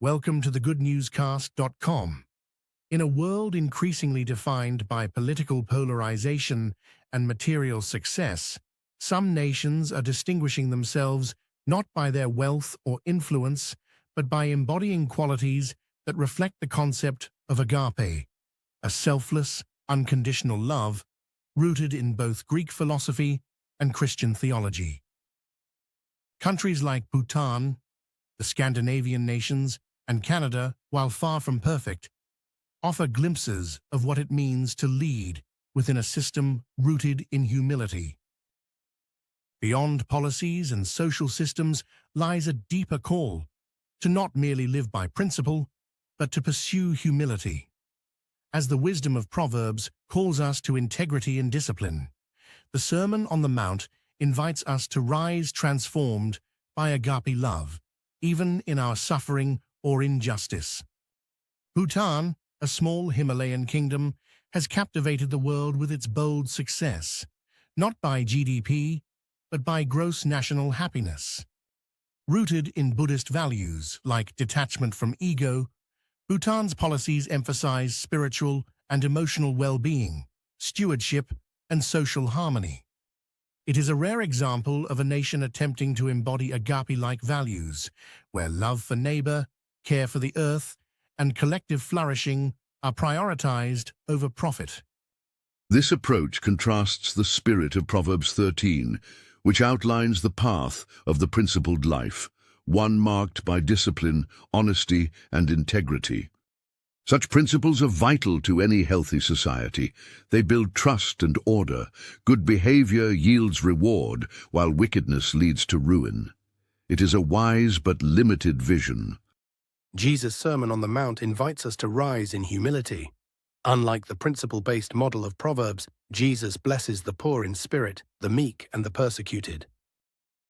Welcome to the goodnewscast.com. In a world increasingly defined by political polarization and material success, some nations are distinguishing themselves not by their wealth or influence, but by embodying qualities that reflect the concept of agape, a selfless, unconditional love rooted in both Greek philosophy and Christian theology. Countries like Bhutan, the Scandinavian nations, and Canada, while far from perfect, offer glimpses of what it means to lead within a system rooted in humility. Beyond policies and social systems lies a deeper call to not merely live by principle, but to pursue humility. As the wisdom of Proverbs calls us to integrity and discipline, the Sermon on the Mount invites us to rise transformed by agape love, even in our suffering or injustice. Bhutan, a small Himalayan kingdom, has captivated the world with its bold success, not by GDP, but by gross national happiness. Rooted in Buddhist values like detachment from ego, Bhutan's policies emphasize spiritual and emotional well-being, stewardship, and social harmony. It is a rare example of a nation attempting to embody agape-like values, where love for neighbor, care for the earth, and collective flourishing are prioritized over profit. This approach contrasts the spirit of Proverbs 13, which outlines the path of the principled life, one marked by discipline, honesty, and integrity. Such principles are vital to any healthy society. They build trust and order. Good behavior yields reward, while wickedness leads to ruin. It is a wise but limited vision. Jesus' Sermon on the Mount invites us to rise in humility. Unlike the principle-based model of Proverbs, Jesus blesses the poor in spirit, the meek, and the persecuted.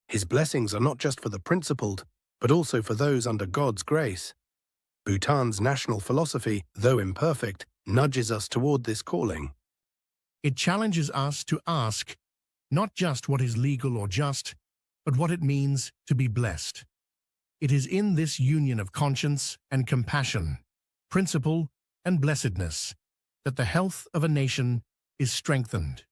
His blessings are not just for the principled, but also for those under God's grace. Bhutan's national philosophy, though imperfect, nudges us toward this calling. It challenges us to ask not just what is legal or just, but what it means to be blessed. It is in this union of conscience and compassion, principle and blessedness, that the health of a nation is strengthened.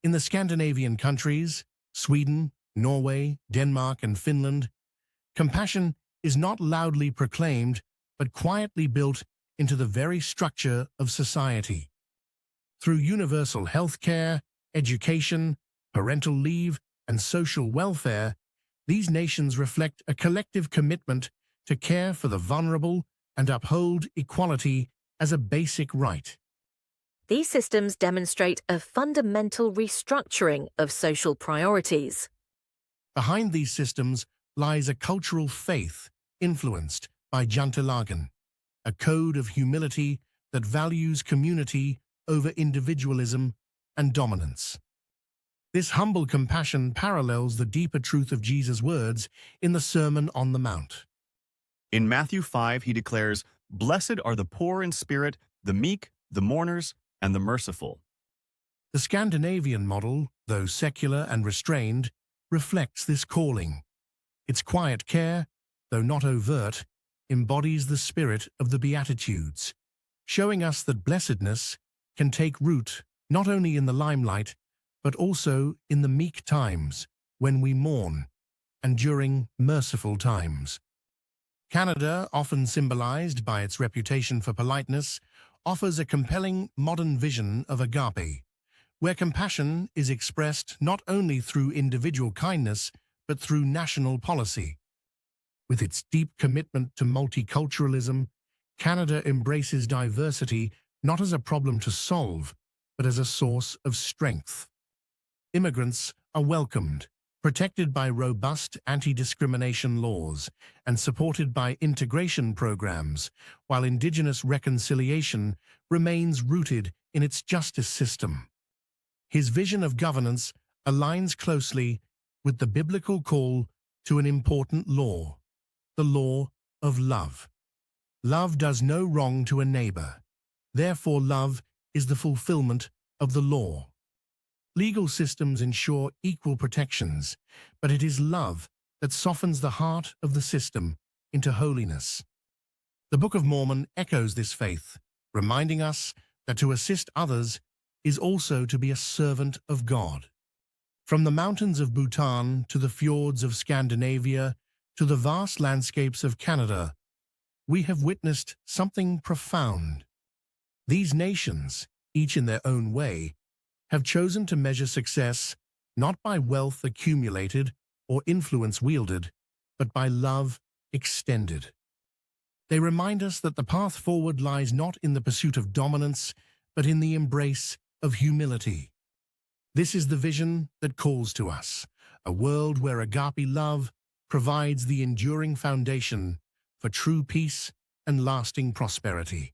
In the Scandinavian countries, Sweden, Norway, Denmark, and Finland, compassion is not loudly proclaimed, but quietly built into the very structure of society. Through universal health care, education, parental leave, and social welfare, these nations reflect a collective commitment to care for the vulnerable and uphold equality as a basic right. These systems demonstrate a fundamental restructuring of social priorities. Behind these systems lies a cultural faith influenced by Jantelagen, a code of humility that values community over individualism and dominance. This humble compassion parallels the deeper truth of Jesus' words in the Sermon on the Mount. In Matthew 5, he declares, "Blessed are the poor in spirit, the meek, the mourners, and the merciful." The Scandinavian model, though secular and restrained, reflects this calling. Its quiet care, though not overt, embodies the spirit of the Beatitudes, showing us that blessedness can take root not only in the limelight, but also in the meek times when we mourn and during merciful times. Canada, often symbolized by its reputation for politeness, offers a compelling modern vision of agape, where compassion is expressed not only through individual kindness, but through national policy. With its deep commitment to multiculturalism, Canada embraces diversity not as a problem to solve, but as a source of strength. Immigrants are welcomed, protected by robust anti-discrimination laws, and supported by integration programs, while Indigenous reconciliation remains rooted in its justice system. His vision of governance aligns closely with the biblical call to an important law, the law of love. Love does no wrong to a neighbor. Therefore, love is the fulfillment of the law. Legal systems ensure equal protections, but it is love that softens the heart of the system into holiness. The Book of Mormon echoes this faith, reminding us that to assist others is also to be a servant of God. From the mountains of Bhutan to the fjords of Scandinavia to the vast landscapes of Canada, we have witnessed something profound. These nations, each in their own way, have chosen to measure success not by wealth accumulated or influence wielded, but by love extended. They remind us that the path forward lies not in the pursuit of dominance, but in the embrace of humility. This is the vision that calls to us, a world where agape love provides the enduring foundation for true peace and lasting prosperity.